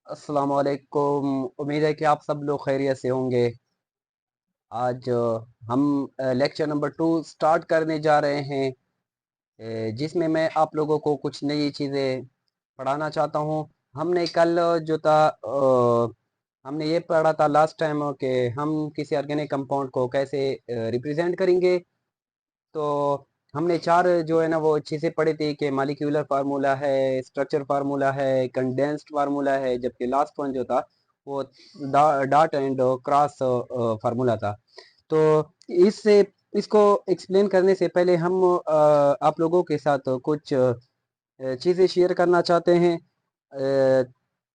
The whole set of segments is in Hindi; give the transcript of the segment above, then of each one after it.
अस्सलाम वालेकुम। उम्मीद है कि आप सब लोग खैरियत से होंगे। आज हम लेक्चर नंबर 2 स्टार्ट करने जा रहे हैं, जिसमें मैं आप लोगों को कुछ नई चीज़ें पढ़ाना चाहता हूँ। हमने कल जो था हमने ये पढ़ा था लास्ट टाइम कि हम किसी ऑर्गेनिक कंपाउंड को कैसे रिप्रेजेंट करेंगे। तो हमने चार जो है ना वो अच्छे से पढ़ी थी कि मालिक्यूलर फार्मूला है, स्ट्रक्चर फार्मूला है, कंडेंस्ड फार्मूला है, जबकि लास्ट वन जो था वो डॉट एंड क्रॉस फार्मूला था। तो इससे इसको एक्सप्लेन करने से पहले हम आप लोगों के साथ कुछ चीज़ें शेयर करना चाहते हैं।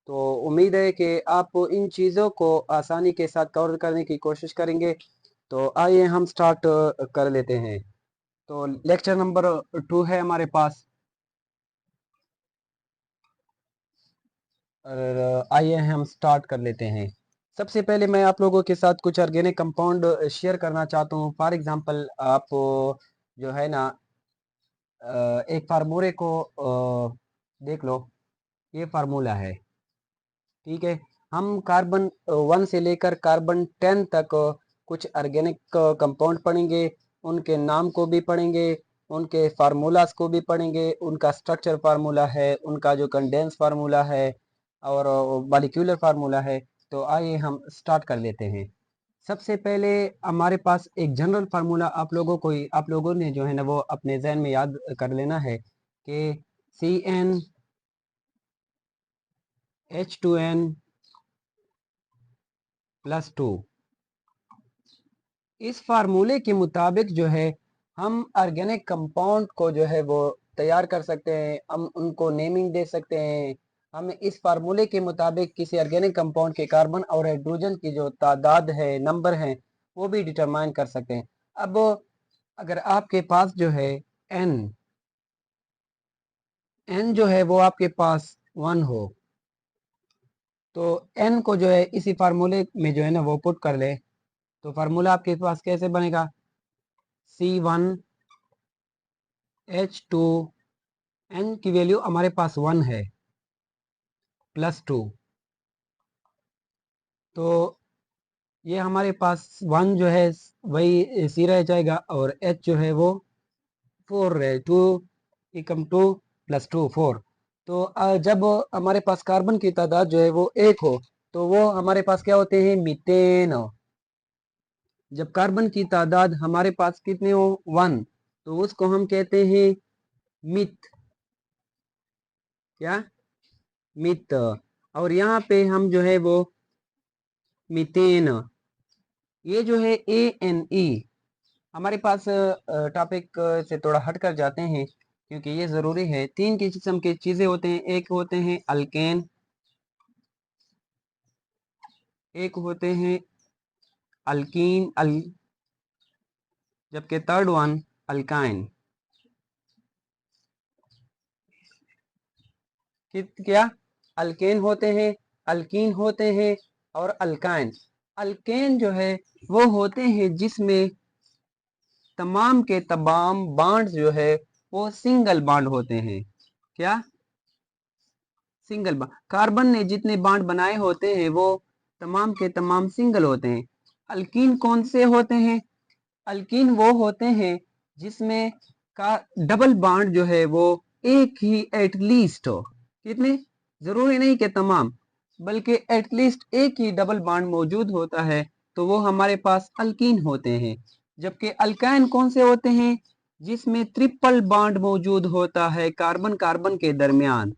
तो उम्मीद है कि आप इन चीज़ों को आसानी के साथ कवर करने की कोशिश करेंगे। तो आइए हम स्टार्ट कर लेते हैं। तो लेक्चर नंबर 2 है हमारे पास। और आइए हम स्टार्ट कर लेते हैं। सबसे पहले मैं आप लोगों के साथ कुछ ऑर्गेनिक कंपाउंड शेयर करना चाहता हूँ। फॉर एग्जांपल आप जो है ना एक फार्मूले को देख लो। ये फार्मूला है, ठीक है। हम कार्बन 1 से लेकर कार्बन 10 तक कुछ ऑर्गेनिक कंपाउंड पढ़ेंगे, उनके नाम को भी पढ़ेंगे, उनके फार्मूलाज को भी पढ़ेंगे, उनका स्ट्रक्चर फार्मूला है, उनका जो कंडेंस फार्मूला है और मॉलिक्यूलर फार्मूला है। तो आइए हम स्टार्ट कर लेते हैं। सबसे पहले हमारे पास एक जनरल फार्मूला आप लोगों ने जो है ना वो अपने जहन में याद कर लेना है कि CnH2n+2। इस फार्मूले के मुताबिक जो है हम ऑर्गेनिक कंपाउंड को जो है वो तैयार कर सकते हैं, हम उनको नेमिंग दे सकते हैं। हम इस फार्मूले के मुताबिक किसी ऑर्गेनिक कंपाउंड के कार्बन और हाइड्रोजन की जो तादाद है, नंबर है, वो भी डिटरमाइन कर सकते हैं। अब अगर आपके पास जो है एन एन जो है वो आपके पास 1 हो, तो एन को जो है इसी फार्मूले में जो है ना वो पुट कर ले, तो फार्मूला आपके पास कैसे बनेगा? C1H2, एन की वैल्यू हमारे पास 1 है, +2। तो ये हमारे पास 1 जो है वही सी रह जाएगा और एच जो है वो 4 रहे, 2 एकम 2 +2 4। तो जब हमारे पास कार्बन की तादाद जो है वो 1 हो, तो वो हमारे पास क्या होते हैं? मीथेन। जब कार्बन की तादाद हमारे पास कितने हो? 1, तो उसको हम कहते हैं मिथ। क्या? मिथ। और यहाँ पे हम जो है वो मीथेन, ये जो है ANE। हमारे पास टॉपिक से थोड़ा हट कर जाते हैं क्योंकि ये ज़रूरी है। 3 किस्म की चीज़ें होते हैं, एक होते हैं अल्केन, एक होते हैं अल्कीन जबकि थर्ड वन अल्काइन। क्या? अल्केन होते हैं, अल्कीन होते हैं और अल्काइन। अल्केन जो है वो होते हैं जिसमें तमाम के तमाम बॉन्ड्स जो है वो सिंगल बॉन्ड होते हैं। क्या? Single bond. कार्बन ने जितने बॉन्ड बनाए होते हैं वो तमाम के तमाम सिंगल होते हैं। अल्कीन कौन से होते हैं? अल्कीन वो होते हैं जिसमें का डबल बॉन्ड जो है वो एक ही एटलीस्ट हो। कितने? जरूरी नहीं कि तमाम, बल्कि एटलीस्ट एक ही डबल बॉन्ड मौजूद होता है, तो वो हमारे पास अल्कीन होते हैं। जबकि अल्काइन कौन से होते हैं? जिसमें ट्रिपल बॉन्ड मौजूद होता है कार्बन कार्बन के दरमियान।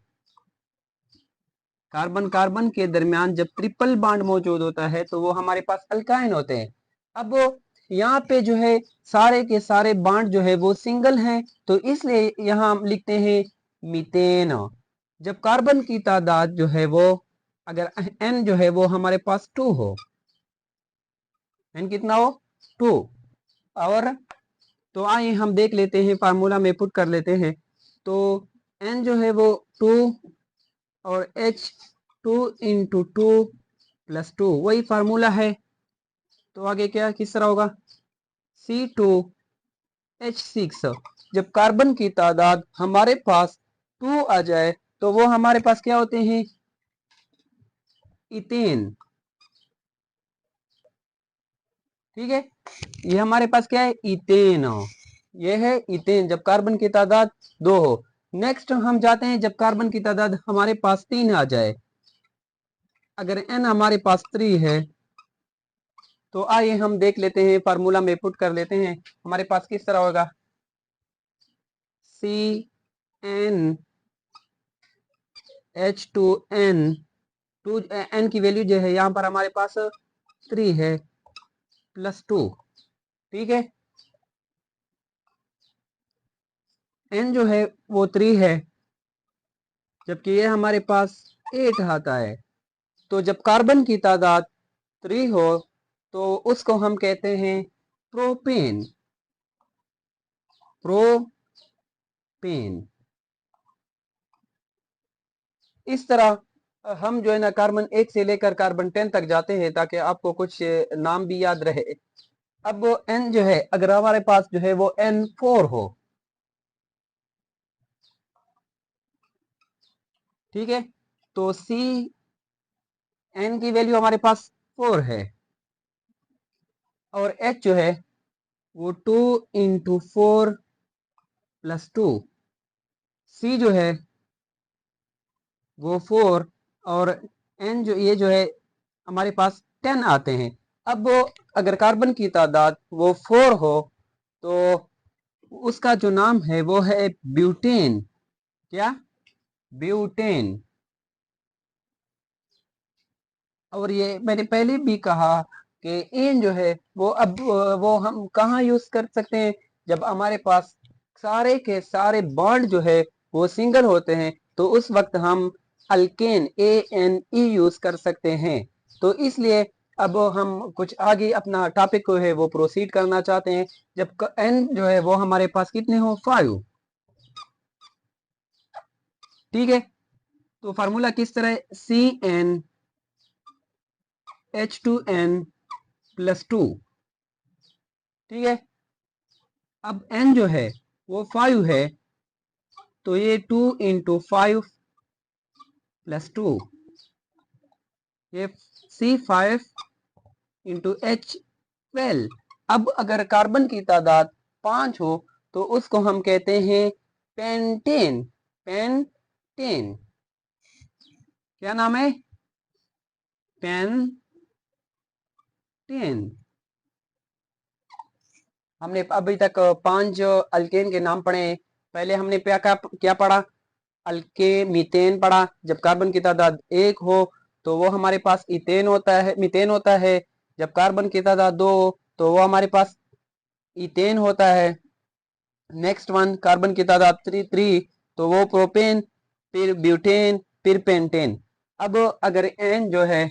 कार्बन कार्बन के दरमियान जब ट्रिपल बॉन्ड मौजूद होता है तो वो हमारे पास अल्काइन होते हैं। अब यहाँ पे जो है सारे के सारे बॉन्ड जो है वो सिंगल हैं, तो इसलिए यहाँ हम लिखते हैं मीथेन। जब कार्बन की तादाद जो है वो, अगर एन जो है वो हमारे पास 2 हो, एन कितना हो? 2। और तो आइए हम देख लेते हैं, फार्मूला में पुट कर लेते हैं। तो एन जो है वो 2 और एच 2 × 2 + 2 वही फार्मूला है। तो आगे क्या किस तरह होगा? C2H6। जब कार्बन की तादाद हमारे पास 2 आ जाए तो वो हमारे पास क्या होते हैं? इथेन। ठीक है, ये हमारे पास क्या है, इथेन। ये है इथेन जब कार्बन की तादाद 2 हो। नेक्स्ट हम जाते हैं जब कार्बन की तादाद हमारे पास 3 आ जाए। अगर n हमारे पास 3 है तो आइए हम देख लेते हैं, फार्मूला में पुट कर लेते हैं। हमारे पास किस तरह होगा, CnH2n, n की वैल्यू जो है यहाँ पर हमारे पास 3 है +2। ठीक है, n जो है वो 3 है, जबकि ये हमारे पास 8 आता है। तो जब कार्बन की तादाद 3 हो तो उसको हम कहते हैं प्रोपेन। प्रोपेन। इस तरह हम जो है ना कार्बन 1 से लेकर कार्बन 10 तक जाते हैं, ताकि आपको कुछ नाम भी याद रहे। अब वो n जो है, अगर हमारे पास जो है वो N4 हो, ठीक है, तो C n की वैल्यू हमारे पास 4 है, और H जो है वो 2 × 4 + 2। C जो है वो 4, और n जो ये जो है हमारे पास 10 आते हैं। अब वो अगर कार्बन की तादाद वो 4 हो तो उसका जो नाम है वो है ब्यूटेन। क्या, ब्यूटेन। और ये मैंने पहले भी कहा कि एन जो है वो अब वो हम कहाँ यूज कर सकते हैं, जब हमारे पास सारे के सारे बॉन्ड जो है वो सिंगल होते हैं, तो उस वक्त हम अल्केन ANE यूज कर सकते हैं। तो इसलिए अब हम कुछ आगे अपना टॉपिक को है वो प्रोसीड करना चाहते हैं। जब n जो है वो हमारे पास कितने हो, 5। ठीक है, तो फार्मूला किस तरह है, CnH2n + 2। ठीक है, अब n जो है वो 5 है, तो ये 2 × 5 + 2, ये C5 × H12। अब अगर कार्बन की तादाद 5 हो तो उसको हम कहते हैं पेंटेन। पेंटेन। क्या नाम है, पेंटेन। हमने अभी तक 5 अल्केन के नाम पढ़े हैं। पहले हमने क्या क्या पढ़ा, अल्के मीथेन पढ़ा। जब कार्बन की तादाद 1 हो तो वो हमारे पास इथेन होता है, मीथेन होता है। जब कार्बन की तादाद 2 हो तो वो हमारे पास इथेन होता है। नेक्स्ट वन, कार्बन की तादाद 3 तो वो प्रोपेन, फिर ब्यूटेन, फिर पेंटेन। अब अगर एन जो है,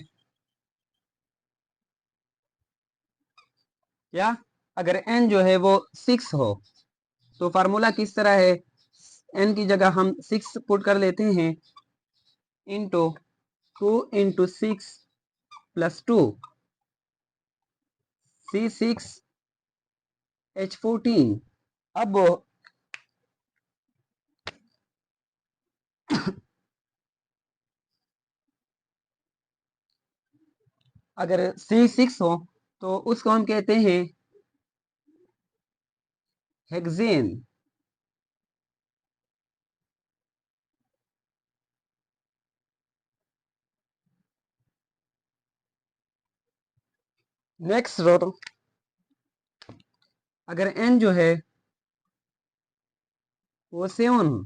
या अगर एन जो है वो 6 हो तो फार्मूला किस तरह है, एन की जगह हम 6 पुट कर लेते हैं, इंटू 2 × 6 + 2, C6H14। अब अगर C6 हो तो उसको हम कहते हैं हेक्सेन। नेक्स्ट रो, अगर n जो है वो 7 हो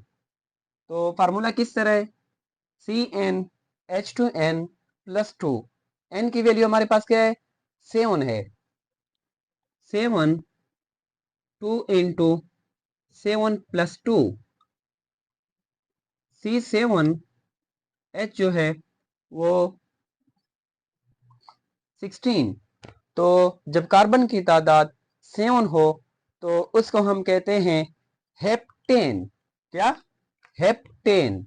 तो फार्मूला किस तरह है, CnH2n + 2। n की वैल्यू हमारे पास क्या है, 7 है। 7, 2 × 7 + 2, C7H जो है वो 16। तो जब कार्बन की तादाद 7 हो तो उसको हम कहते हैं हेप्टेन। क्या, हेप्टेन।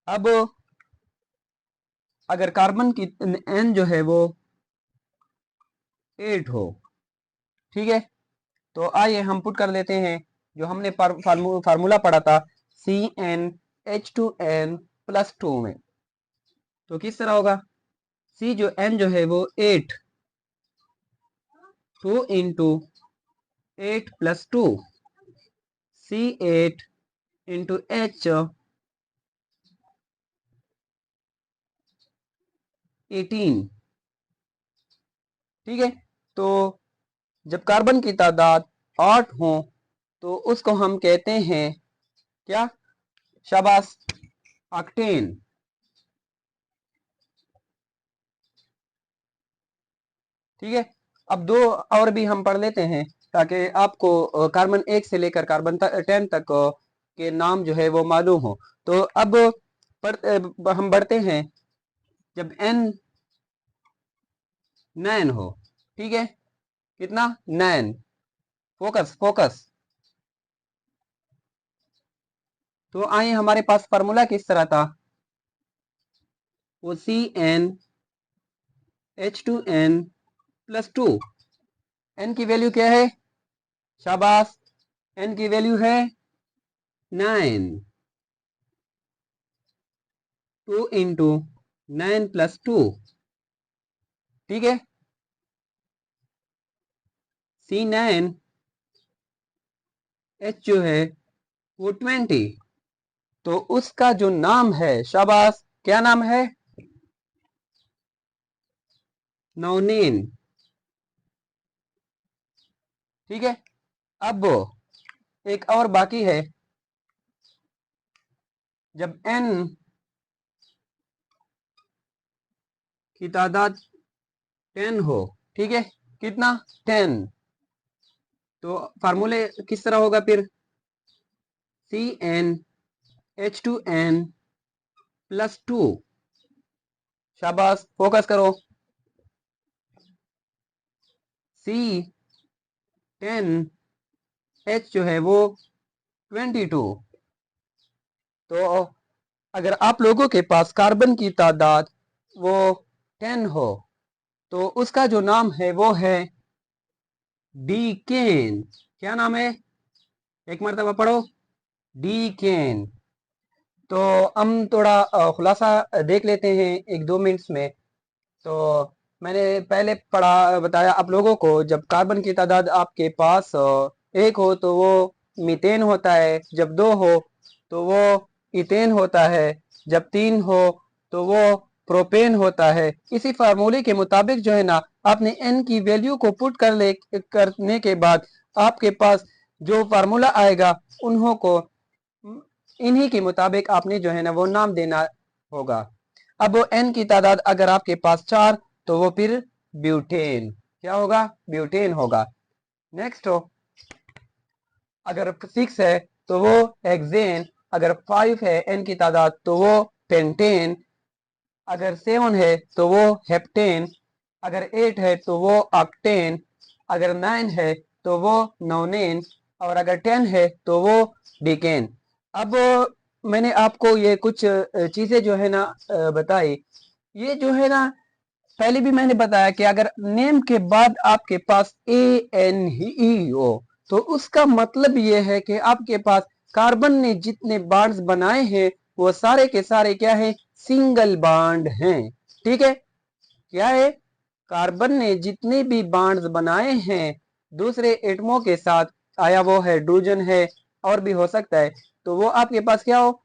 अब अगर कार्बन की n जो है वो 8 हो, ठीक है, तो आइए हम पुट कर लेते हैं जो हमने फार्मूला पढ़ा था, CnH2n प्लस 2 में। तो किस तरह होगा, C जो N जो है वो 8, 2 into 8 plus 2, C8 into H 18। ठीक है, तो जब कार्बन की तादाद 8 हो तो उसको हम कहते हैं क्या, शाबाश, ऑक्टेन। ठीक है, अब दो और भी हम पढ़ लेते हैं ताकि आपको कार्बन 1 से लेकर कार्बन 10 तक के नाम जो है वो मालूम हो। तो अब हम बढ़ते हैं, जब N 9 हो, ठीक है, कितना 9, फोकस फोकस। तो आइए, हमारे पास फार्मूला किस तरह था, वो CnH2n प्लस 2। N की वैल्यू क्या है, शाबाश, N की वैल्यू है 9, 2 इंटू 9 प्लस 2। ठीक है, C9H जो है वो 20। तो उसका जो नाम है, शाबाश, क्या नाम है, नौनीन। ठीक है, अब एक और बाकी है, जब N की तादाद 10 हो, ठीक है, कितना 10, तो फार्मूले किस तरह होगा फिर, CnH2n प्लस 2। शाबाश, फोकस करो, C10H जो है वो 22। तो अगर आप लोगों के पास कार्बन की तादाद वो 10 हो तो उसका जो नाम है वो है डीकेन। क्या नाम है, एक मरतबा पढ़ो, डीकेन। तो हम थोड़ा खुलासा देख लेते हैं 1-2 मिनट्स में। तो मैंने पहले पढ़ा बताया आप लोगों को, जब कार्बन की तादाद आपके पास 1 हो तो वो मीथेन होता है, जब 2 हो तो वो इथेन होता है, जब 3 हो तो वो प्रोपेन होता है। इसी फार्मूले के मुताबिक जो है ना, आपने एन की वैल्यू को पुट करने के बाद आपके पास जो फार्मूला आएगा उन्हों को इन्हीं के मुताबिक आपने जो है ना वो नाम देना होगा। अब वो एन की तादाद अगर आपके पास 4 तो वो फिर ब्यूटेन, क्या होगा, ब्यूटेन होगा। नेक्स्ट हो, अगर 6 है तो वो हेक्सेन, अगर 5 है एन की तादाद तो वो पेंटेन, अगर 7 है तो वो हेप्टेन, अगर 8 है तो वो ऑक्टेन, अगर 9 है तो वो नोनेन, और अगर 10 है तो वो डिकेन। अब मैंने आपको ये कुछ चीजें जो है ना बताई, ये जो है ना पहले भी मैंने बताया कि अगर नेम के बाद आपके पास ANE हो तो उसका मतलब ये है कि आपके पास कार्बन ने जितने बॉन्ड्स बनाए हैं वो सारे के सारे क्या है, सिंगल बॉन्ड हैं। ठीक है, क्या है, कार्बन ने जितने भी बॉन्ड्स बनाए हैं दूसरे एटमों के साथ, आया वो हाइड्रोजन है और भी हो सकता है, तो वो आपके पास क्या हो,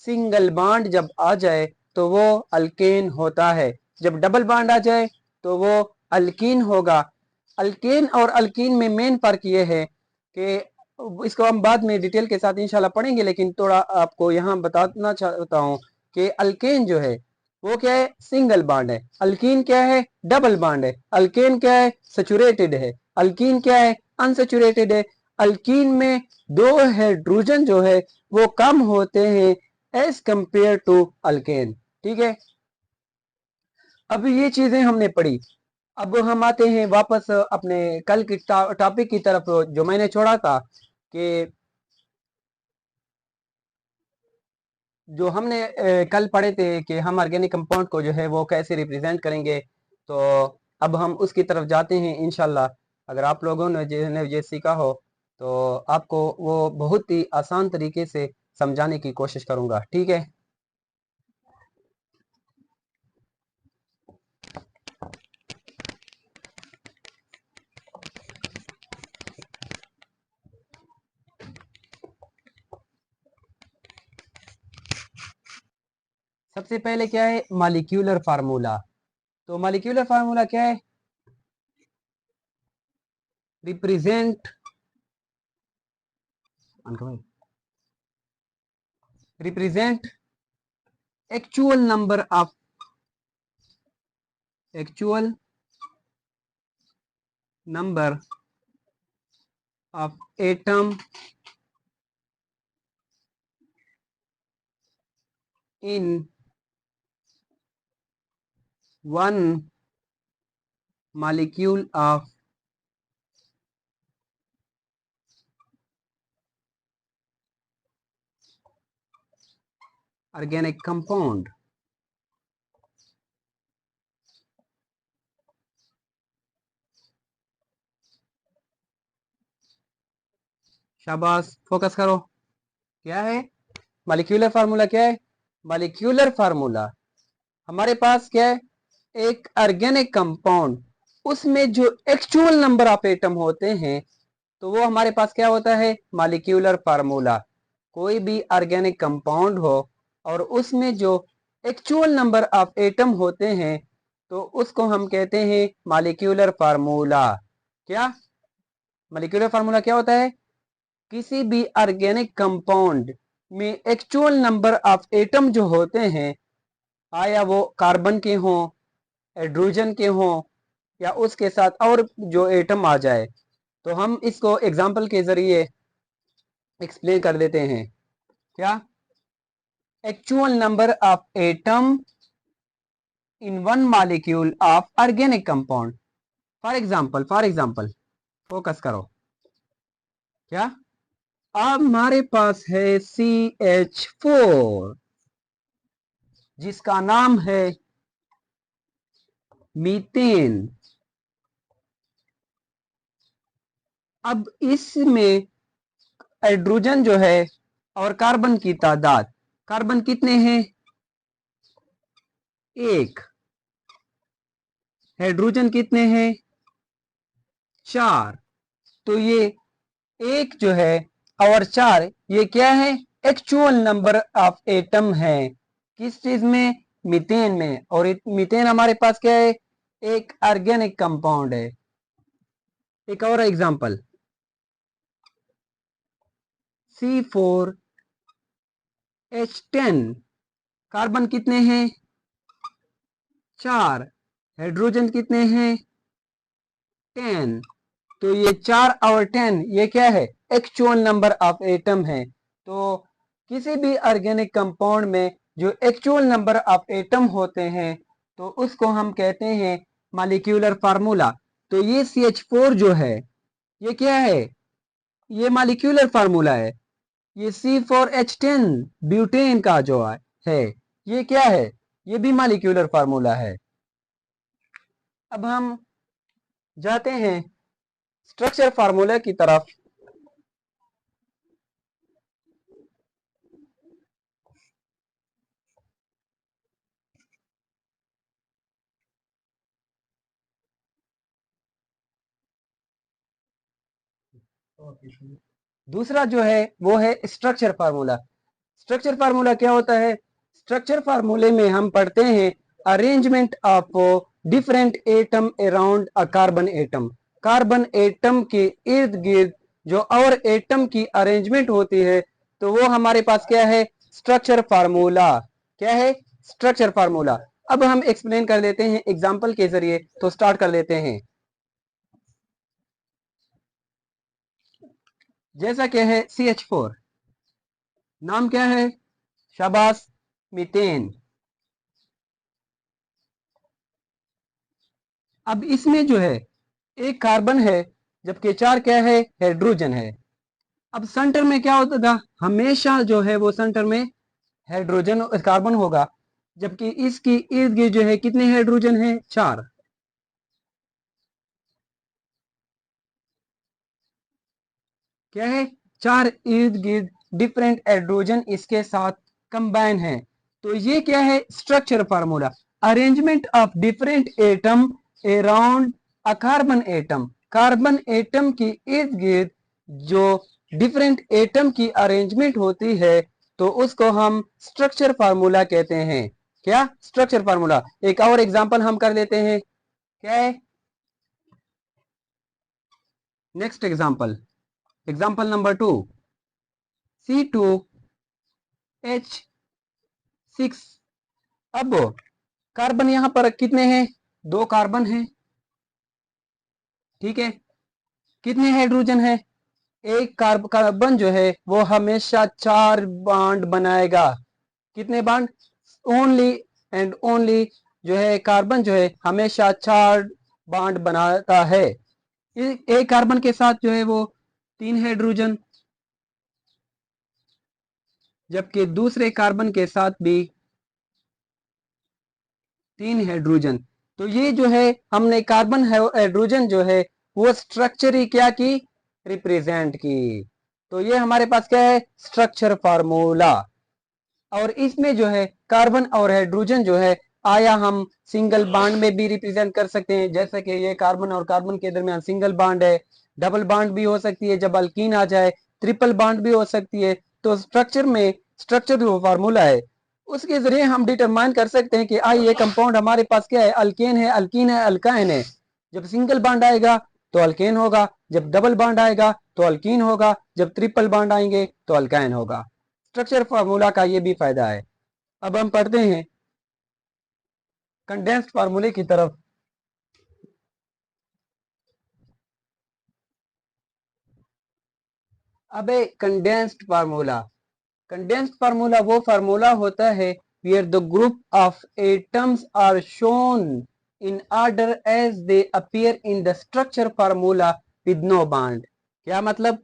सिंगल बॉन्ड जब आ जाए तो वो अल्केन होता है, जब डबल बॉन्ड आ जाए तो वो अल्कीन होगा। अल्केन और अल्कीन में मेन फर्क ये है कि इसको हम बाद में डिटेल के साथ इंशाल्लाह पढ़ेंगे, लेकिन थोड़ा आपको यहाँ बताना चाहता हूँ कि अल्केन जो है वो क्या है, सिंगल बॉन्ड है, अल्कीन क्या है, डबल बॉन्ड है, अल्केन क्या है, सैचुरेटेड है, अल्कीन क्या है, अनसैचुरेटेड है। अल्कीन में 2 हाइड्रोजन जो है वो कम होते हैं एज कंपेयर टू अल्केन। ठीक है, अब ये चीजें हमने पढ़ी। अब हम आते हैं वापस अपने कल की टॉपिक की तरफ जो मैंने छोड़ा था, कि जो हमने कल पढ़े थे कि हम ऑर्गेनिक कंपाउंड को जो है वो कैसे रिप्रेजेंट करेंगे। तो अब हम उसकी तरफ जाते हैं इंशाल्लाह। अगर आप लोगों ने ये सीखा हो तो आपको वो बहुत ही आसान तरीके से समझाने की कोशिश करूंगा, ठीक है। सबसे पहले क्या है, मॉलिक्यूलर फार्मूला। तो मॉलिक्यूलर फार्मूला क्या है, represent represent actual number of atom in one molecule of organic compound। शाबाश, फोकस करो। क्या है मॉलिक्यूलर फार्मूला, क्या है मॉलिक्यूलर फार्मूला? हमारे पास क्या है, एक ऑर्गेनिक कंपाउंड, उसमें जो एक्चुअल नंबर ऑफ एटम होते हैं तो वो हमारे पास क्या होता है, मॉलिक्यूलर फार्मूला। कोई भी ऑर्गेनिक कंपाउंड हो और उसमें जो एक्चुअल नंबर ऑफ एटम होते हैं तो उसको हम कहते हैं मॉलिक्यूलर फार्मूला। क्या मॉलिक्यूलर फार्मूला क्या होता है, किसी भी ऑर्गेनिक कंपाउंड में एक्चुअल नंबर ऑफ एटम जो होते हैं, आया वो कार्बन के हों, हाइड्रोजन के हों, या उसके साथ और जो एटम आ जाए, तो हम इसको एग्जाम्पल के जरिए एक्सप्लेन कर देते हैं। क्या actual number of atom in one molecule of organic compound. For example focus करो। क्या अब हमारे पास है CH4 जिसका नाम है मीथेन। अब इसमें हाइड्रोजन जो है और कार्बन की तादाद, कार्बन कितने हैं, एक, हाइड्रोजन कितने हैं, चार। तो ये एक जो है और चार, ये क्या है, एक्चुअल नंबर ऑफ एटम है। किस चीज में, मीथेन में। और मीथेन हमारे पास क्या है, एक ऑर्गेनिक कंपाउंड है। एक और एग्जांपल, C4H10, कार्बन कितने हैं, चार, हाइड्रोजन कितने हैं, 10। तो ये 4 और 10 ये क्या है, एक्चुअल नंबर ऑफ एटम है। तो किसी भी ऑर्गेनिक कंपाउंड में जो एक्चुअल नंबर ऑफ एटम होते हैं तो उसको हम कहते हैं मॉलिक्यूलर फार्मूला। तो ये CH4 जो है ये क्या है, ये मॉलिक्यूलर फार्मूला है। ये C4H10 ब्यूटेन का जो है ये क्या है, ये भी मॉलिक्यूलर फार्मूला है। अब हम जाते हैं स्ट्रक्चर फार्मूला की तरफ। दूसरा जो है वो है स्ट्रक्चर फार्मूला। स्ट्रक्चर फार्मूला क्या होता है, स्ट्रक्चर फार्मूले में हम पढ़ते हैं arrangement of different atom around a carbon atom. Carbon atom के इर्द गिर्द जो और एटम की अरेंजमेंट होती है तो वो हमारे पास क्या है, स्ट्रक्चर फार्मूला। क्या है, स्ट्रक्चर फार्मूला। अब हम एक्सप्लेन कर लेते हैं एग्जांपल के जरिए, तो स्टार्ट कर लेते हैं। जैसा क्या है CH4, नाम क्या है, शाबाश, मीथेन। अब इसमें जो है एक कार्बन है जबकि चार क्या है, हाइड्रोजन है। अब सेंटर में क्या होगा, हमेशा जो है वो सेंटर में हाइड्रोजन कार्बन होगा, जबकि इसकी इर्द गिर्द जो है कितने हाइड्रोजन है, चार। क्या है, चार इर्द गिर्द डिफरेंट हाइड्रोजन इसके साथ कंबाइन है। तो ये क्या है? Structure formula, arrangement of different atom around a carbon atom. Carbon atom के इर्द गिर्द जो डिफरेंट एटम की अरेंजमेंट होती है तो उसको हम स्ट्रक्चर फार्मूला कहते हैं। क्या? Structure formula. एक और एग्जांपल हम कर लेते हैं। क्या है? Next example, example number 2, C2H6। अब कार्बन यहां पर कितने हैं? 2 कार्बन हैं। ठीक है, कितने हाइड्रोजन है? एक कार्बन जो है वो हमेशा 4 बॉन्ड बनाएगा। कितने बॉन्ड? ओनली एंड ओनली जो है कार्बन जो है हमेशा 4 बॉन्ड बनाता है। एक कार्बन के साथ जो है वो 3 हाइड्रोजन, जबकि दूसरे कार्बन के साथ भी 3 हाइड्रोजन। तो ये जो है हमने कार्बन हाइड्रोजन जो है वो स्ट्रक्चर ही क्या की? रिप्रेजेंट की। तो ये हमारे पास क्या है? Structure formula. और इसमें जो है कार्बन और हाइड्रोजन जो है आया हम सिंगल बॉन्ड में भी रिप्रेजेंट कर सकते हैं, जैसे कि ये कार्बन और कार्बन के दरमियान सिंगल बॉन्ड है। डबल बॉन्ड भी हो सकती है जब अल्कीन आ जाए, ट्रिपल बॉन्ड भी हो सकती है। तो स्ट्रक्चर में स्ट्रक्चर जो फार्मूला है उसके जरिए हम डिटरमाइन कर सकते हैं कि आई ये कंपाउंड हमारे पास क्या है? अल्केन है, अल्कीन है, अल्काइन है। जब सिंगल बॉन्ड आएगा तो अल्केन होगा, जब डबल बॉन्ड आएगा तो अल्कीन होगा, जब ट्रिपल बॉन्ड आएंगे तो अल्काइन होगा। स्ट्रक्चर फार्मूला का ये भी फायदा है। अब हम पढ़ते हैं कंडेंस्ड फार्मूले की तरफ। अबे कंडेंस्ड फार्मूला, कंडेंस्ड फार्मूला वो फार्मूला होता है where the group of atoms are shown in order as they appear in the structure formula with no bond। क्या मतलब?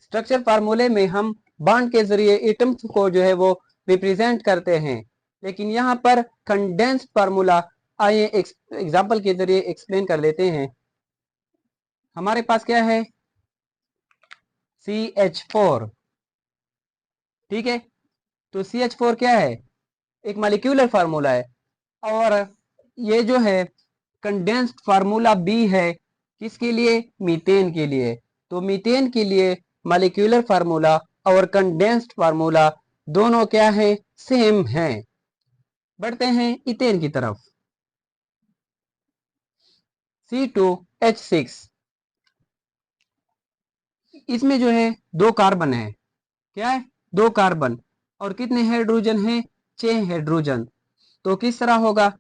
स्ट्रक्चर फार्मूले में हम बॉन्ड के जरिए एटम्स को जो है वो रिप्रेजेंट करते हैं, लेकिन यहाँ पर कंडेंस्ड फार्मूला आइए एग्जांपल के जरिए एक्सप्लेन कर लेते हैं। हमारे पास क्या है? CH4। ठीक है, तो CH4 क्या है? एक मॉलिक्यूलर फार्मूला है। और ये जो है कंडेंस्ड फार्मूला बी है, किसके लिए? मीथेन के लिए। तो मीथेन के लिए मॉलिक्यूलर फार्मूला और कंडेंस्ड फार्मूला दोनों क्या है? सेम हैं। बढ़ते हैं इथेन की तरफ। C2H6, इसमें जो है 2 कार्बन है। क्या है? 2 कार्बन। और कितने हाइड्रोजन हैं? 6 हाइड्रोजन। तो किस तरह होगा?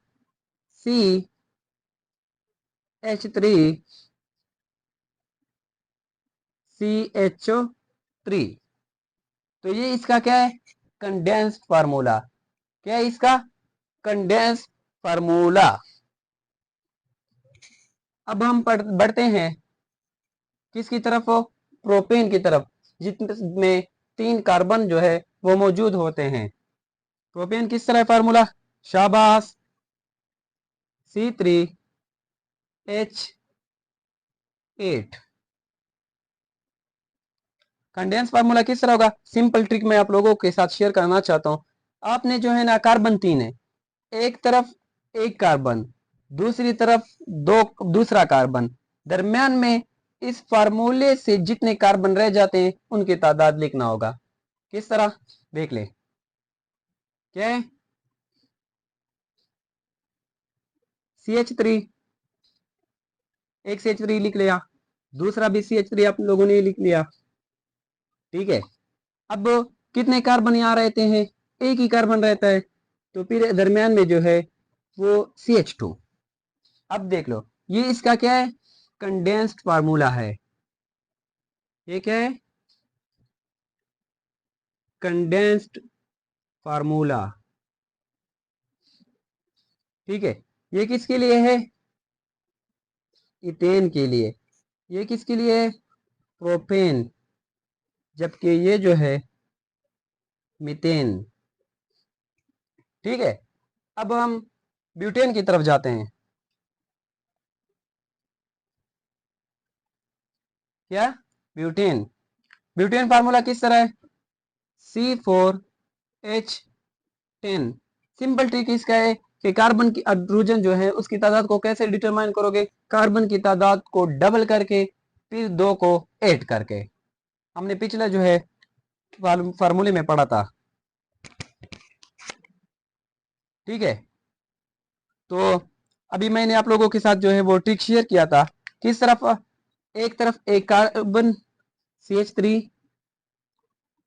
CH3CH3। तो ये इसका क्या है? Condensed formula. क्या है इसका? Condensed formula. अब हम बढ़ते हैं किसकी तरफ? प्रोपेन की तरफ, जिसमें 3 कार्बन जो है वो मौजूद होते हैं। प्रोपेन किस तरह फार्मूला? शाबाश, C3H8। कंडेंस फार्मूला किस तरह होगा? सिंपल ट्रिक मैं आप लोगों के साथ शेयर करना चाहता हूँ। आपने जो है ना कार्बन 3 है, एक तरफ एक कार्बन, दूसरी तरफ दूसरा कार्बन, दरमियान में इस फार्मूले से जितने कार्बन रह जाते हैं उनकी तादाद लिखना होगा। किस तरह? देख ले। क्या है? CH3, एक CH3 लिख लिया, दूसरा भी CH3 आप लोगों ने लिख लिया। ठीक है, अब कितने कार्बन यहाँ रहते हैं? एक ही कार्बन रहता है, तो फिर दरमियान में जो है वो CH2। अब देख लो, ये इसका क्या है? कंडेंस्ड फार्मूला है। ये क्या है? Condensed formula. ठीक है, ये किसके लिए है? इथेन के लिए। ये किसके लिए है? प्रोपेन। जबकि ये जो है मीथेन। ठीक है, अब हम ब्यूटेन की तरफ जाते हैं। क्या? ब्यूटेन। ब्यूटेन फार्मूला किस तरह है? C4H10। सिंपल ट्रिक इसका है कि कार्बन की हाइड्रोजन जो है उसकी तादाद को कैसे डिटरमाइन करोगे, कार्बन की तादाद को डबल करके फिर 2 को ऐड करके। हमने पिछला जो है फार्मूले में पढ़ा था, ठीक है। तो अभी मैंने आप लोगों के साथ जो है वो ट्रिक शेयर किया था। किस तरफ, एक तरफ एक कार्बन CH3,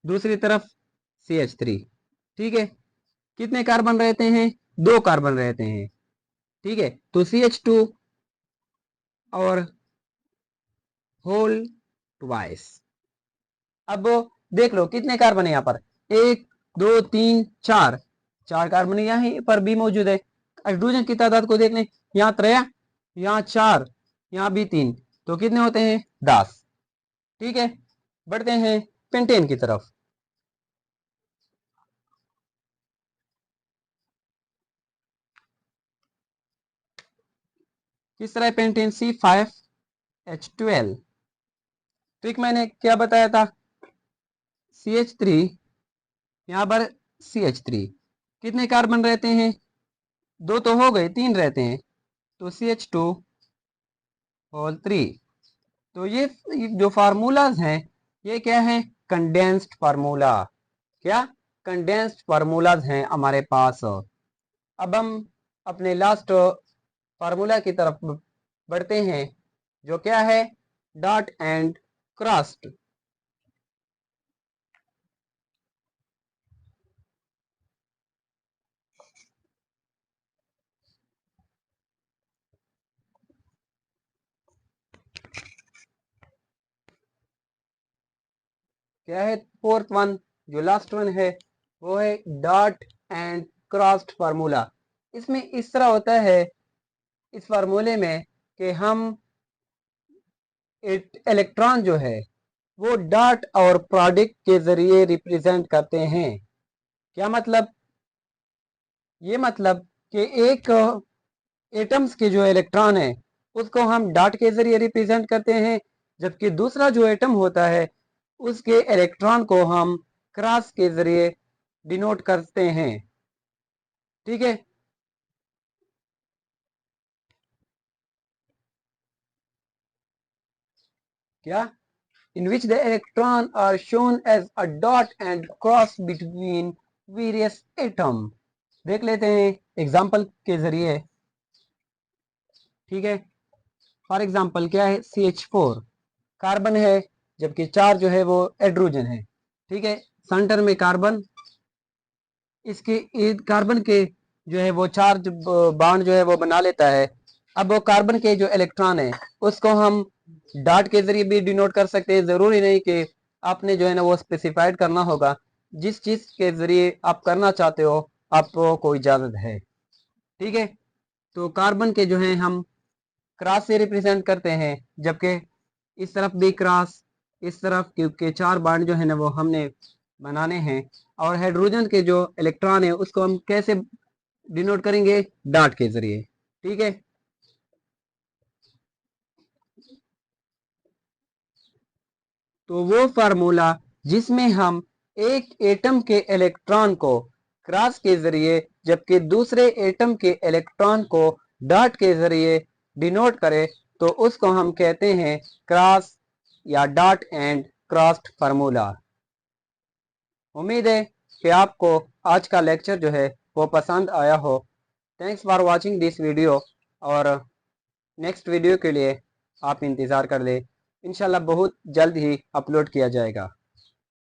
दूसरी तरफ CH3, ठीक है। कितने कार्बन रहते हैं, 2 कार्बन रहते हैं, ठीक है। तो CH2 और होल ट्वाइस। अब देख लो कितने कार्बन है यहाँ पर, 1 2 3 4, 4 कार्बन यहाँ पर भी मौजूद है। हाइड्रोजन की तादाद को देख लें, यहाँ 3, यहाँ 4, यहाँ भी 3, तो कितने होते हैं, 10, ठीक है। बढ़ते हैं पेंटेन की तरफ। किस तरह पेंटेन, C5H12। ट्रिक मैंने क्या बताया था, CH3, यहाँ पर CH3, कितने कार्बन रहते हैं, 2 तो हो गए, 3 रहते हैं, तो CH2 होल 3। तो ये जो फार्मूलाज हैं ये क्या है, कंडेंस्ड फार्मूला। क्या, कंडेंस्ड फार्मूलाज हैं हमारे पास। अब हम अपने लास्ट फार्मूला की तरफ बढ़ते हैं, जो क्या है, डॉट एंड क्रॉस्ड। क्या है, फोर्थ वन, जो लास्ट वन है वो है डॉट एंड क्रॉस्ड फार्मूला। इसमें इस तरह होता है इस फार्मूले में कि हम इलेक्ट्रॉन जो है वो डॉट और प्रोडक्ट के जरिए रिप्रेजेंट करते हैं। क्या मतलब, ये मतलब कि एक एटम्स के जो इलेक्ट्रॉन है उसको हम डॉट के जरिए रिप्रेजेंट करते हैं, जबकि दूसरा जो एटम होता है उसके इलेक्ट्रॉन को हम क्रॉस के जरिए डिनोट करते हैं, ठीक है। क्या, in which the electron are shown as a dot and cross between various atom। देख लेते हैं एग्जाम्पल के जरिए, ठीक है। फॉर एग्जाम्पल क्या है, CH4 कार्बन है, जबकि 4 जो है वो हाइड्रोजन है, ठीक है। सेंटर में कार्बन, इसके कार्बन के जो है वो चार्ज बॉन्ड जो है वो बना लेता है। अब वो कार्बन के जो इलेक्ट्रॉन है उसको हम डॉट के जरिए भी डिनोट कर सकते हैं। जरूरी नहीं कि आपने जो है ना वो स्पेसिफाइड करना होगा, जिस चीज के जरिए आप करना चाहते हो आपको कोई इजाजत है, ठीक है। तो कार्बन के जो है हम क्रॉस से रिप्रेजेंट करते हैं, जबकि इस तरफ भी क्रॉस, इस तरफ, क्योंकि 4 बॉन्ड जो है ना वो हमने बनाने हैं। और हाइड्रोजन के जो इलेक्ट्रॉन है उसको हम कैसे डिनोट करेंगे, डॉट के जरिए, ठीक है। तो वो फार्मूला जिसमें हम एक एटम के इलेक्ट्रॉन को क्रॉस के जरिए जबकि दूसरे एटम के इलेक्ट्रॉन को डॉट के जरिए डिनोट करें, तो उसको हम कहते हैं क्रॉस या डॉट एंड क्रॉस्ड फार्मूला। उम्मीद है कि आपको आज का लेक्चर जो है वो पसंद आया हो। Thanks for watching this video, और नेक्स्ट वीडियो के लिए आप इंतज़ार कर लें। इंशाल्लाह बहुत जल्द ही अपलोड किया जाएगा।